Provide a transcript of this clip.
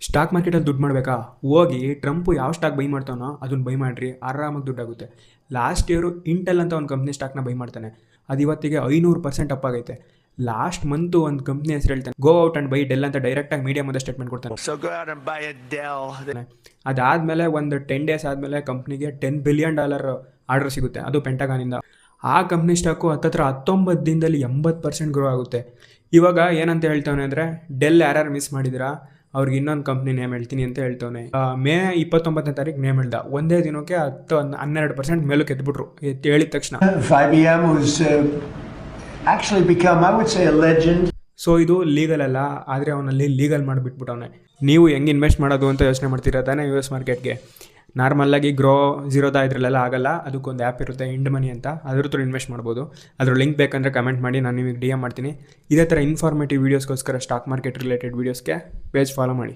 Stock ಮಾರ್ಕೆಟಲ್ಲಿ ದುಡ್ಡು ಮಾಡಬೇಕಾ? ಹೋಗಿ ಟ್ರಂಪು ಯಾವ ಸ್ಟಾಕ್ ಬೈ ಮಾಡ್ತಾನೋ ಅದನ್ನು ಬೈ ಮಾಡಿರಿ, ಆರಾಮಾಗಿ ದುಡ್ಡಾಗುತ್ತೆ. ಲಾಸ್ಟ್ ಇಯರು ಇಂಟೆಲ್ ಅಂತ ಒಂದು ಕಂಪ್ನಿ ಸ್ಟಾಕ್ನ ಬೈ ಮಾಡ್ತಾನೆ, ಅದು ಇವತ್ತಿಗೆ 500% ಅಪ್ ಆಗೈತೆ. ಲಾಸ್ಟ್ ಮಂತು ಒಂದು ಕಂಪ್ನಿ ಹೆಸರು ಹೇಳ್ತಾನೆ, go out and by del ಅಂತ ಡೈರೆಕ್ಟಾಗಿ ಮೀಡಿಯಾ ಮುಂದೆ ಸ್ಟೇಟ್ಮೆಂಟ್ ಕೊಡ್ತಾನೆ. ಅದಾದಮೇಲೆ ಒಂದು 10 days ಆದಮೇಲೆ ಕಂಪ್ನಿಗೆ $10 billion ಆರ್ಡರ್ ಸಿಗುತ್ತೆ, ಅದು ಪೆಂಟಗಾನಿಂದ. ಆ ಕಂಪ್ನಿ ಸ್ಟಾಕು ಹತ್ತತ್ರ 19 ದಿನದಲ್ಲಿ 80% ಗ್ರೋ ಆಗುತ್ತೆ. ಇವಾಗ ಏನಂತ ಹೇಳ್ತಾನೆ ಅಂದರೆ, ಡೆಲ್ ಯಾರ್ಯಾರು ಮಿಸ್ ಮಾಡಿದಿರಾ ಅವ್ರಿಗೆ ಇನ್ನೊಂದು ಕಂಪ್ನಿ ನೇಮ್ ಹೇಳ್ತೀನಿ ಅಂತ ಹೇಳ್ತಾನೆ. ಮೇ 29ನೇ ತಾರೀಕು ನೇಮ್ ಹೇಳ್ದ, ಒಂದೇ ದಿನಕ್ಕೆ 12% ಮೇಲಕ್ಕೆ ಎದ್ಬಿಟ್ರು. ಹೇಳಿದ ತಕ್ಷಣ IBM was actually become, I would say, a legend. So ಇದು ಲೀಗಲ್ ಅಲ್ಲ, ಆದರೆ ಅವನಲ್ಲಿ ಲೀಗಲ್ ಮಾಡಿಬಿಟ್ಬಿಟ್ಟವನೆ. ನೀವು ಹೆಂಗೆ ಇನ್ವೆಸ್ಟ್ ಮಾಡೋದು ಅಂತ ಯೋಚನೆ ಮಾಡ್ತೀರಾ ತಾನೇ US ಮಾರ್ಕೆಟ್ಗೆ? ನಾರ್ಮಲ್ಲಾಗಿ ಗ್ರೋ ಝೀರೋದ ಇದ್ರಲ್ಲೆಲ್ಲ ಆಗಲ್ಲ, ಅದಕ್ಕೊಂದು ಆ್ಯಪ್ ಇರುತ್ತೆ ಇಂಡ್ ಮನಿ ಅಂತ, ಅದ್ರ ಥ್ರೂ ಇನ್ವೆಸ್ಟ್ ಮಾಡ್ಬೋದು. ಅದ್ರ ಲಿಂಕ್ ಬೇಕಂದರೆ ಕಮೆಂಟ್ ಮಾಡಿ, ನಾನು ನಿಮಗೆ DM ಮಾಡ್ತೀನಿ. ಇದೇ ಥರ ಇನ್ಫಾರ್ಮೇಟಿವ್ ವೀಡಿಯೋಸ್ಗೋಸ್ಕರ ಸ್ಟಾಕ್ ಮಾರ್ಕೆಟ್ ರಿಲೇಟೆಡ್ ವೀಡಿಯೋಸ್ಗೆ ಪೇಜ್ ಫಾಲೋ ಮಾಡಿ.